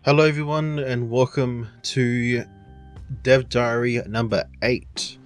Hello everyone and welcome to Dev Diary number 8,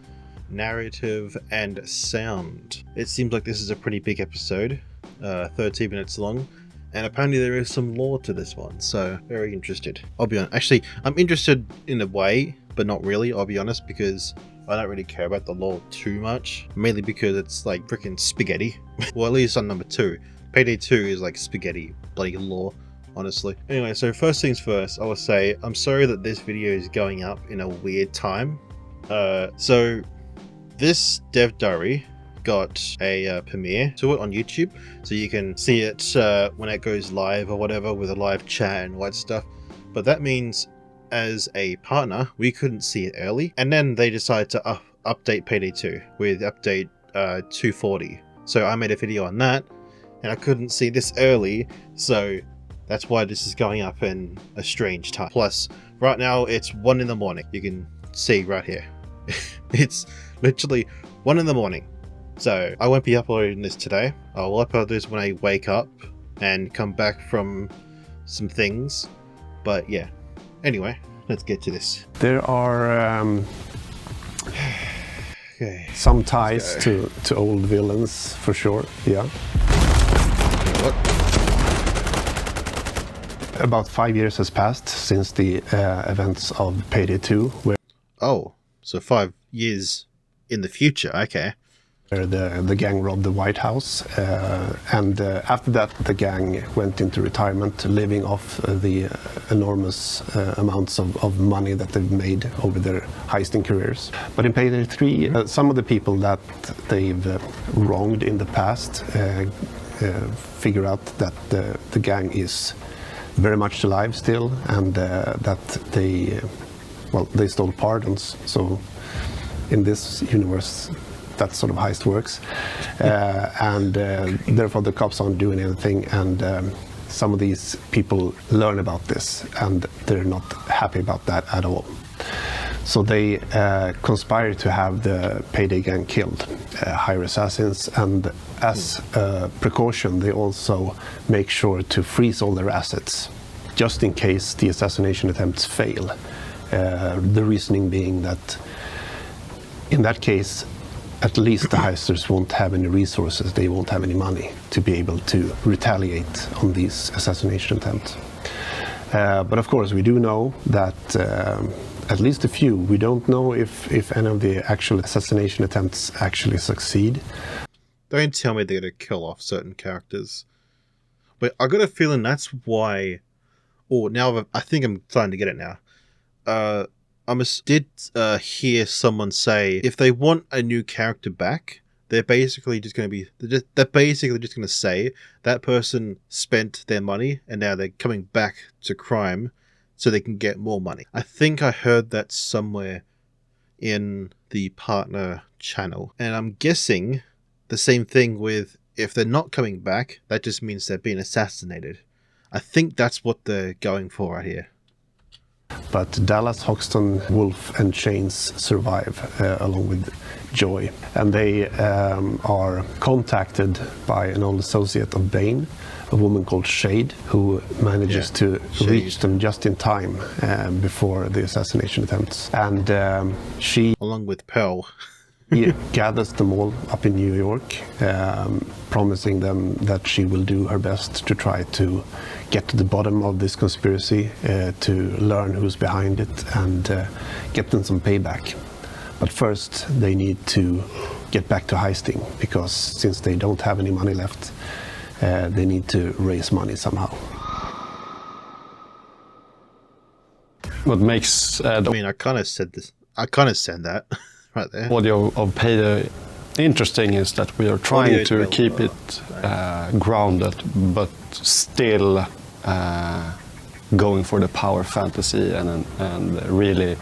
Narrative and Sound. It seems like this is a pretty big episode, 13 minutes long, and apparently there is some lore to this one, so very interested. I'll be honest, actually I'm interested in a way, but not really, I'll be honest, because I don't really care about the lore too much, mainly because it's like freaking spaghetti. Well, at least on number 2. Payday 2 is like spaghetti bloody lore, honestly. Anyway, so first things first, I will say I'm sorry that this video is going up in a weird time. So this Dev Diary got a premiere to it on YouTube, so you can see it when it goes live or whatever, with a live chat and all that stuff. But that means as a partner we couldn't see it early, and then they decided to update Payday 2 with update 240. So I made a video on that and I couldn't see this early, so that's why this is going up in a strange time. Plus, right now it's 1 in the morning. You can see right here. It's literally 1 in the morning. So I won't be uploading this today. I'll upload this when I wake up and come back from some things. But yeah. Anyway, let's get to this. There are okay, some ties to old villains, for sure. Yeah. What? About 5 years has passed since the events of Payday 2, where so 5 years in the future. Okay. The gang robbed the White House, and after that the gang went into retirement, living off the enormous amounts of money that they've made over their heisting careers. But in Payday 3, some of the people that they've wronged in the past figure out that the gang is very much alive still, and that they stole pardons. So in this universe, that sort of heist works, and therefore the cops aren't doing anything, and some of these people learn about this and they're not happy about that at all. So they conspire to have the Payday gang killed, hire assassins, and as a precaution they also make sure to freeze all their assets, just in case the assassination attempts fail. The reasoning being that in that case, at least the heisters won't have any resources, they won't have any money to be able to retaliate on these assassination attempts. But of course we do know that at least a few, we don't know if any of the actual assassination attempts actually succeed. Don't tell me they're going to kill off certain characters. But I got a feeling that's why... Oh, now I think I'm starting to get it now. I did hear someone say if they want a new character back, they're basically just going to say that person spent their money and now they're coming back to crime so they can get more money. I think I heard that somewhere in the partner channel, and I'm guessing the same thing with if they're not coming back, that just means they're being assassinated. I think that's what they're going for right here. But Dallas, Hoxton, Wolf and Chains survive along with Joy, and they are contacted by an old associate of Bane, a woman called Shade, who manages to reach them just in time before the assassination attempts. And she, along with Pearl, gathers them all up in New York, promising them that she will do her best to try to get to the bottom of this conspiracy, to learn who's behind it and get them some payback. But first they need to get back to heisting, because since they don't have any money left, they need to raise money somehow. What makes I mean, I kind of said that right there. audio of Payday interesting is that we are trying to keep it grounded, but still going for the power fantasy and really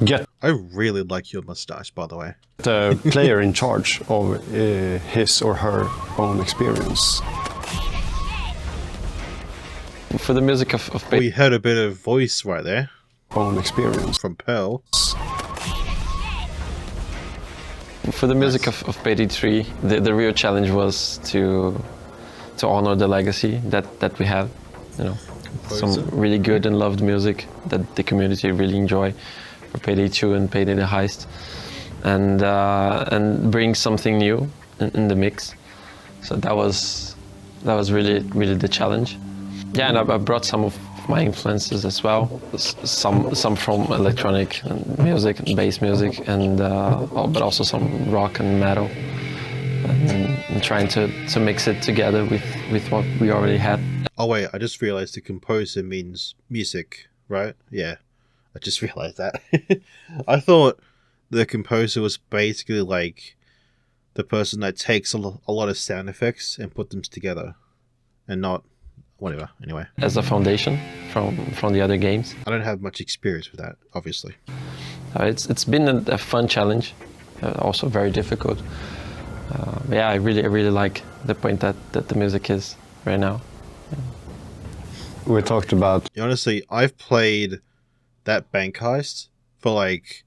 get I really like your mustache, by the way. the player in charge of his or her own experience. For the music of We Payday, heard a bit of voice right there own experience. from Pearl. For the music of Payday 3, the real challenge was to honor the legacy that we have, you know, some really good and loved music that the community really enjoy for Payday 2 and Payday the Heist, and bring something new in the mix. So that was really the challenge. Yeah, and I brought some of my influences as well. Some from electronic music and bass music, and but also some rock and metal. And trying to mix it together with what we already had. Oh wait, I just realized the composer means music, right? Yeah, I just realized that. I thought the composer was basically like the person that takes a lot of sound effects and put them together, and not whatever. Anyway, as a foundation from the other games. I don't have much experience with that, obviously. It's been a fun challenge, also very difficult. Yeah, I really like the point that the music is right now. Yeah. We talked about... Honestly, I've played that bank heist for like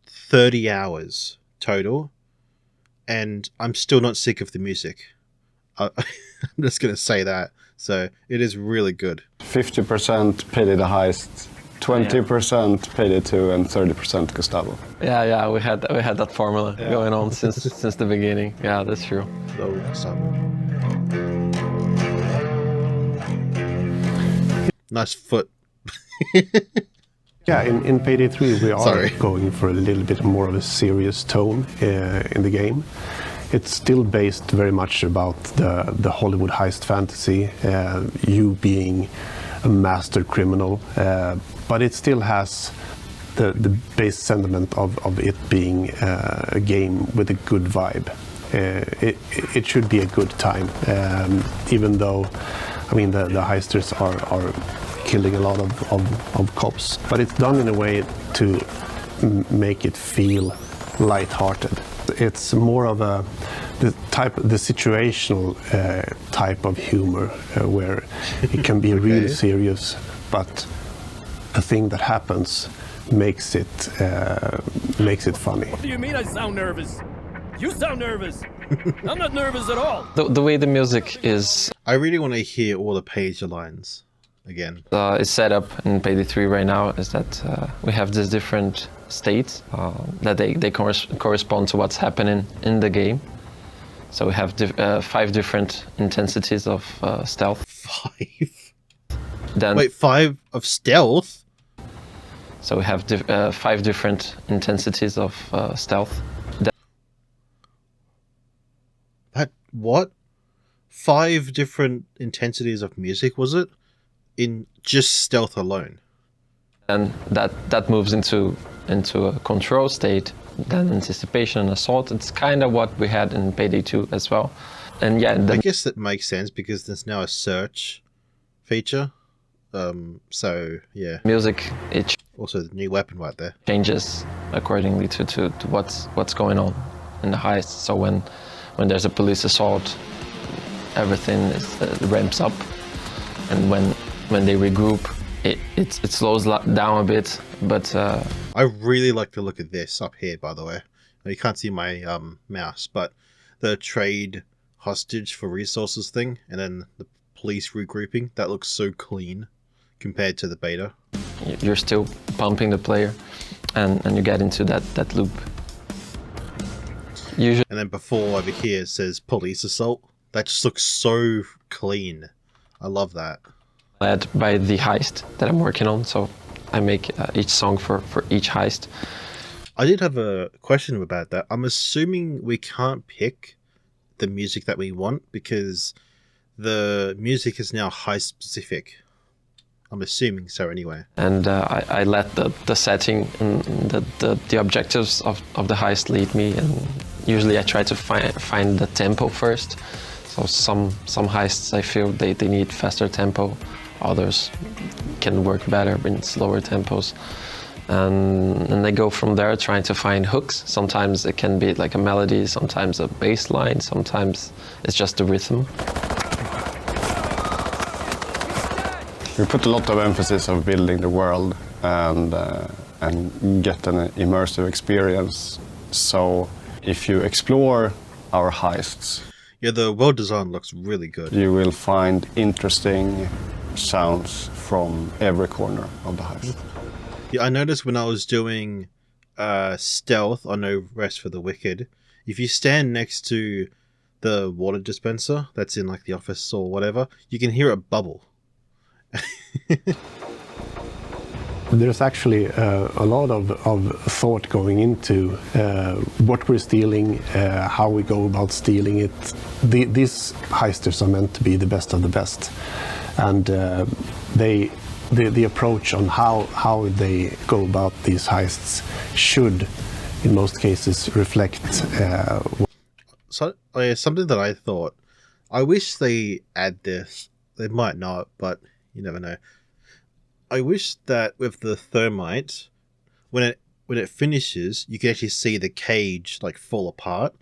30 hours total, and I'm still not sick of the music. I'm just going to say that. So it is really good. 50% Payday the Heist, 20% Payday 2, and 30% Gustavo. Yeah, we had that formula going on since the beginning. Yeah, that's true. So awesome. Nice foot. Yeah, in Payday 3 we are going for a little bit more of a serious tone in the game. It's still based very much about the Hollywood heist fantasy, you being a master criminal, but it still has the base sentiment of it being a game with a good vibe. It should be a good time, even though, I mean, the heisters are killing a lot of cops, but it's done in a way to make it feel lighthearted. It's more of the situational type of humor where it can be really serious, but a thing that happens makes it funny. What do you mean I sound nervous? You sound nervous. I'm not nervous at all. The way the music is... I really want to hear all the page lines again. It's set up in Payday 3 right now is that we have these different states that they correspond to what's happening in the game. So we have 5 different intensities of stealth. 5? Then, wait, 5 of stealth? So we have 5 different intensities of stealth. What? 5 different intensities of music, was it? In just stealth alone? And that moves into a control state, then anticipation, assault. It's kind of what we had in Payday 2 as well. And yeah, I guess that makes sense because there's now a search feature. So yeah. Music, also the new weapon right there. Changes accordingly to what's going on in the heist. So when there's a police assault, everything ramps up, and when they regroup, it slows down a bit. But I really like the look of this up here, by the way. You can't see my mouse, but the trade hostage for resources thing, and then the police regrouping, that looks so clean compared to the beta. You're still pumping the player, and you get into that loop. Usually, and then before over here it says police assault. That just looks so clean. I love that. Led by the heist that I'm working on, so I make each song for each heist. I did have a question about that. I'm assuming we can't pick the music that we want because the music is now heist specific. I'm assuming so anyway. And I let the setting and the objectives of the heist lead me, and usually I try to find the tempo first. So some heists I feel they need faster tempo, others can work better in slower tempos. And I go from there trying to find hooks. Sometimes it can be like a melody, sometimes a bass line, sometimes it's just a rhythm. We put a lot of emphasis on building the world and get an immersive experience. So if you explore our heists, yeah, the world design looks really good. You will find interesting sounds from every corner of the heist. Yeah, I noticed when I was doing stealth on No Rest for the Wicked, if you stand next to the water dispenser that's in like the office or whatever, you can hear it bubble. There's actually a lot of thought going into what we're stealing, how we go about stealing it. These heisters are meant to be the best of the best, and the approach on how they go about these heists should, in most cases, reflect. So something that I thought, I wish they add this. They might not, but you never know. I wish that with the thermite, when it finishes, you can actually see the cage like fall apart,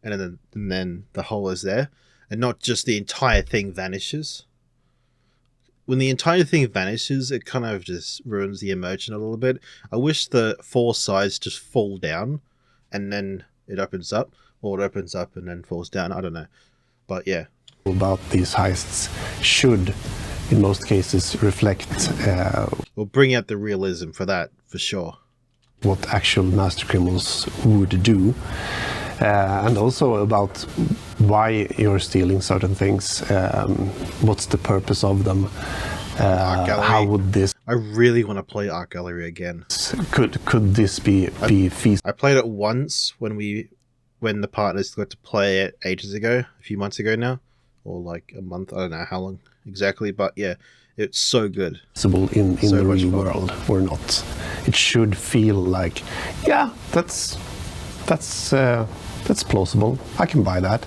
and then the hole is there, and not just the entire thing vanishes. When the entire thing vanishes, it kind of just ruins the immersion a little bit. I wish the four sides just fall down, and then it opens up, or it opens up and then falls down. I don't know, but yeah. About these heists should, in most cases, reflect. We'll bring out the realism for that, for sure. What actual master criminals would do, and also about why you're stealing certain things. What's the purpose of them? How would this? I really want to play Art Gallery again. Could this be feasible? I played it once when the partners got to play it ages ago, a few months ago now, or like a month. I don't know how long exactly, but yeah, it's so good. In so the real world or not? It should feel like, yeah, that's plausible. I can buy that.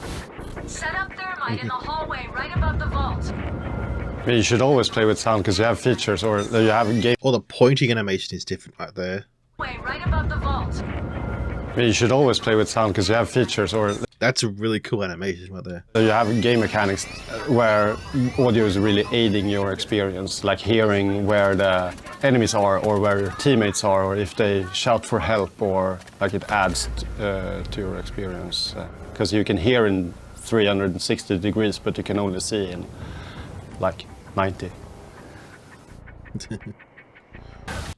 Set up thermite in the hallway right above the vault. I mean, you should always play with sound because you have features, or you have a game. Or the pointing animation is different right there. Right above the vault. I mean, you should always play with sound because you have features, or that's a really cool animation right there. You have game mechanics where audio is really aiding your experience, like hearing where the enemies are or where your teammates are, or if they shout for help, or like it adds to your experience. Because you can hear in 360 degrees, but you can only see in like 90.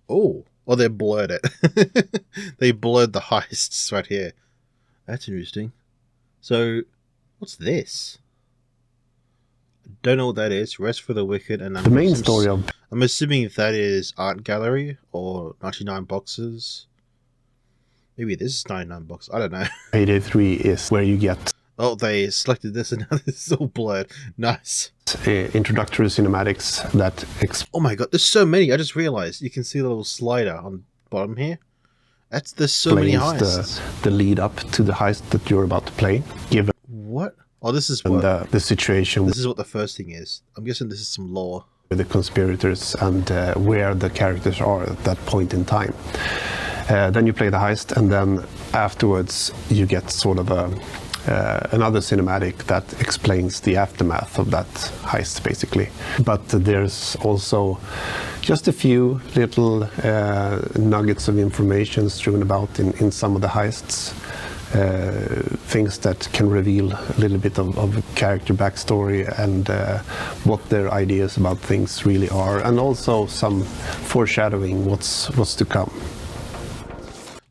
Oh, they blurred it. They blurred the heists right here. That's interesting. So, what's this? I don't know what that is. Rest for the Wicked, and the main story of. I'm assuming that is Art Gallery or 99 boxes. Maybe this is 99 boxes. I don't know. Payday 3 is where you get. Oh, they selected this, and now this is all blurred. Nice. Introductory cinematics that. Oh my god, there's so many. I just realized you can see the little slider on the bottom here. There's so many heists. The lead up to the heist that you're about to play. Given what? Oh, this is what the situation. This is what the first thing is. I'm guessing this is some lore. The conspirators and where the characters are at that point in time. Then you play the heist, and then afterwards you get sort of another cinematic that explains the aftermath of that heist, basically. But there's also just a few little nuggets of information strewn about in some of the heists. Things that can reveal a little bit of character backstory and what their ideas about things really are, and also some foreshadowing what's to come.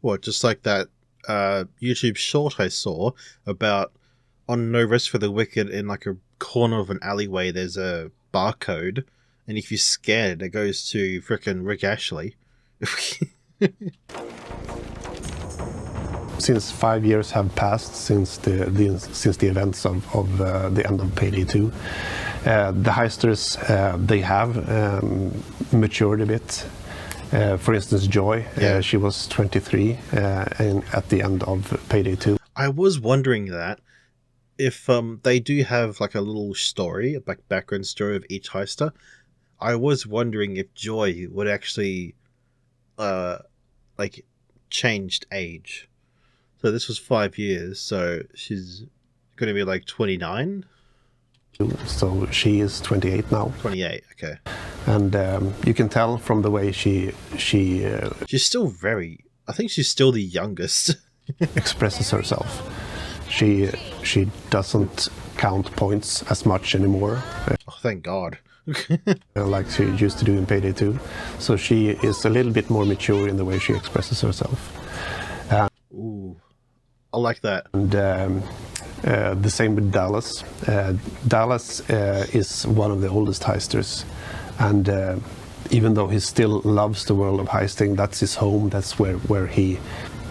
What, just like that YouTube short I saw about on No Rest for the Wicked, in like a corner of an alleyway there's a barcode, and if you scan it, it goes to frickin' Rick Ashley. Since 5 years have passed since the events of the end of Payday 2, the heisters they have matured a bit. For instance, Joy, she was 23 at the end of Payday 2. I was wondering that if they do have like a little story, like background story of each heister. I was wondering if Joy would actually like changed age. So this was 5 years, so she's going to be like 29? So she is 28 now. 28, okay. And you can tell from the way she's still very... I think she's still the youngest. expresses herself. She doesn't count points as much anymore. Oh, thank God. like she used to do in Payday 2. So she is a little bit more mature in the way she expresses herself. Ooh, I like that. And the same with Dallas. Dallas is one of the oldest heisters, and even though he still loves the world of heisting, that's his home, that's where he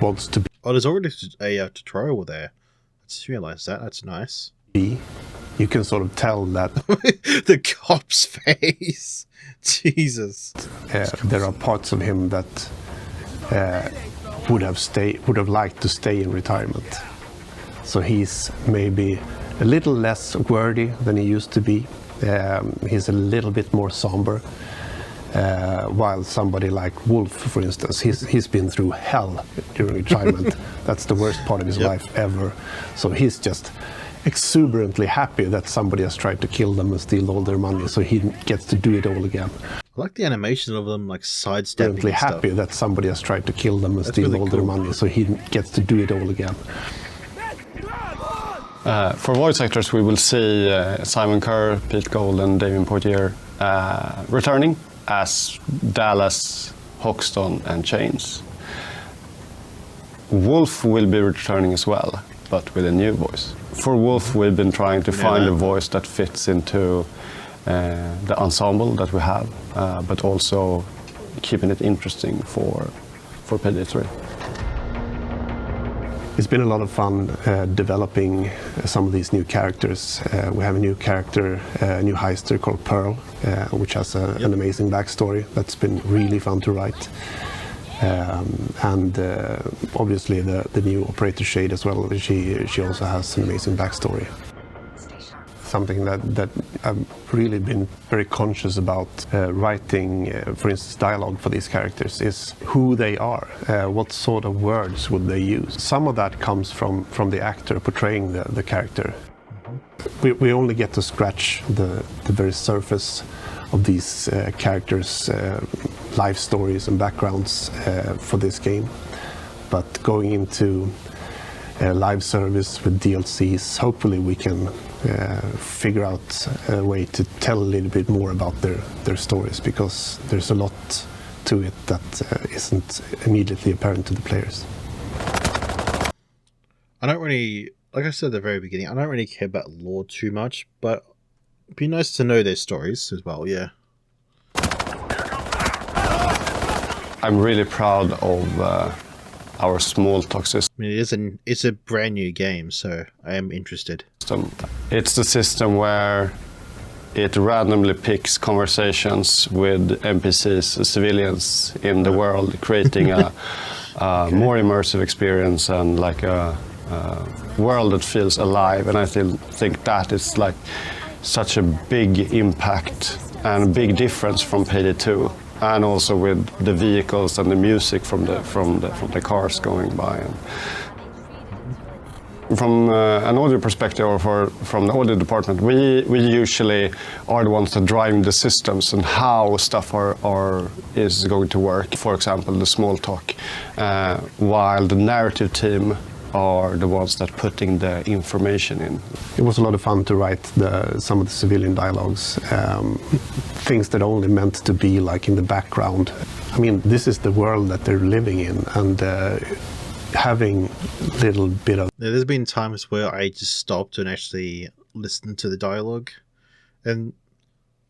wants to be. Oh, there's already a tutorial there. I just realized that. That's nice. You can sort of tell that the cop's face. Jesus. There are parts of him that would have liked to stay in retirement. So he's maybe a little less wordy than he used to be. He's a little bit more somber. While somebody like Wolf, for instance, he's been through hell during retirement. That's the worst part of his life ever. So he's just exuberantly happy that somebody has tried to kill them and steal all their money, so he gets to do it all again. I like the animation of them like sidestepping. Exuberantly happy that somebody has tried to kill them and steal all their money, so he gets to do it all again. For voice actors, we will see Simon Kerr, Pete Gold, and Damien Poitier returning as Dallas, Hoxton, and Chains. Wolf will be returning as well, but with a new voice. For Wolf, we've been trying to find a voice that fits into the ensemble that we have, but also keeping it interesting for Payday 3. It's been a lot of fun developing some of these new characters. We have a new character, a new heister called Pearl, which has an amazing backstory that's been really fun to write. And obviously the new operator Shade as well. She also has an amazing backstory. Something that I've really been very conscious about writing, for instance, dialogue for these characters is who they are. What sort of words would they use? Some of that comes from the actor portraying the character. We only get to scratch the very surface of these characters' life stories and backgrounds for this game. But going into live service with DLCs, hopefully we can figure out a way to tell a little bit more about their stories, because there's a lot to it that isn't immediately apparent to the players. I don't really, like I said at the very beginning, I don't really care about lore too much, but it'd be nice to know their stories as well, yeah. I'm really proud of our small talk system. I mean, it's a brand new game, so I am interested. It's the system where it randomly picks conversations with NPCs, civilians in the world, creating a more immersive experience and like a world that feels alive. And I think that is like such a big impact and a big difference from Payday 2. And also with the vehicles and the music from the cars going by. And from an audio perspective, or from the audio department, we usually are the ones that drive the systems and how stuff is going to work. For example, the small talk, while the narrative team are the ones that putting the information in. It was a lot of fun to write some of the civilian dialogues, things that only meant to be like in the background. I mean, this is the world that they're living in, and having a little bit of... There's been times where I just stopped and actually listened to the dialogue, and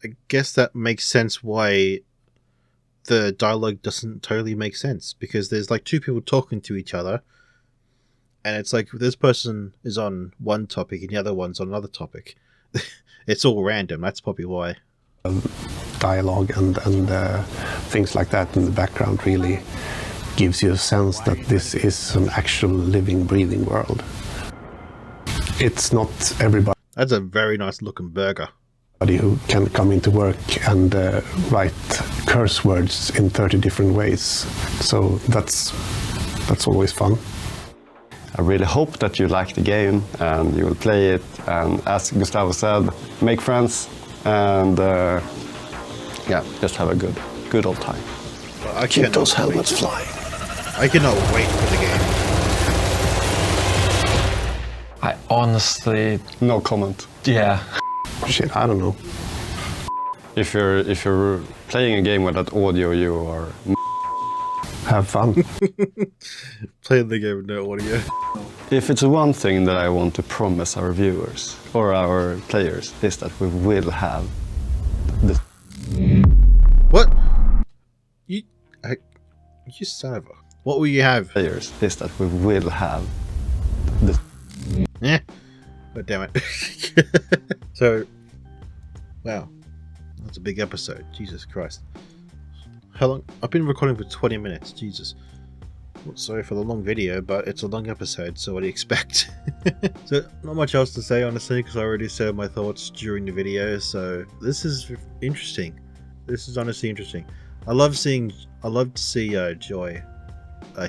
I guess that makes sense why the dialogue doesn't totally make sense, because there's like two people talking to each other, and it's like this person is on one topic and the other one's on another topic. It's all random. That's probably why. Dialogue and things like that in the background really gives you a sense that this is an actual living, breathing world. It's not everybody. That's a very nice looking burger. Who can come into work and write curse words in 30 different ways. So that's always fun. I really hope that you like the game and you will play it, and as Gustavo said, make friends and yeah, just have a good old time. Well, keep those helmets flying. I cannot wait for the game. I honestly... No comment. Yeah. Shit, I don't know. If you're playing a game with that audio, you are Have fun. Playing the game with no audio. If it's one thing that I want to promise our viewers or our players is that we will have the What? You son of a... What will you have? players is that we will have the Yeah. God damn it. So, wow. That's a big episode. Jesus Christ. How long? I've been recording for 20 minutes. Jesus. Well, sorry for the long video, but it's a long episode, so what do you expect? So, not much else to say, honestly, because I already said my thoughts during the video, so this is interesting. This is honestly interesting. I love to see Joy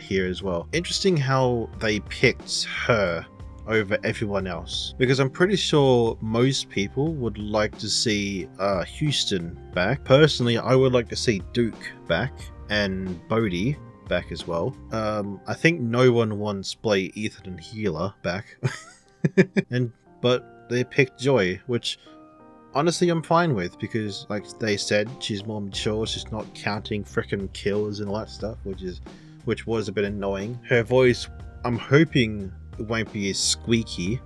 here as well. Interesting how they picked her over everyone else, because I'm pretty sure most people would like to see Houston back. Personally, I would like to see Duke back and Bodhi back as well. I think no one wants Blade, Ethan and Healer back. But they picked Joy, which honestly I'm fine with, because like they said, she's more mature, she's not counting frickin' kills and all that stuff, which was a bit annoying. Her voice, I'm hoping it won't be as squeaky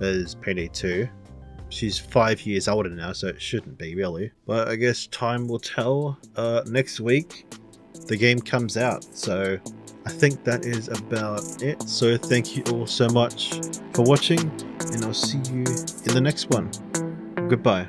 as Payday 2. She's 5 years older now, so it shouldn't be really. But I guess time will tell. Next week, the game comes out, so I think that is about it. So thank you all so much for watching, and I'll see you in the next one. Goodbye.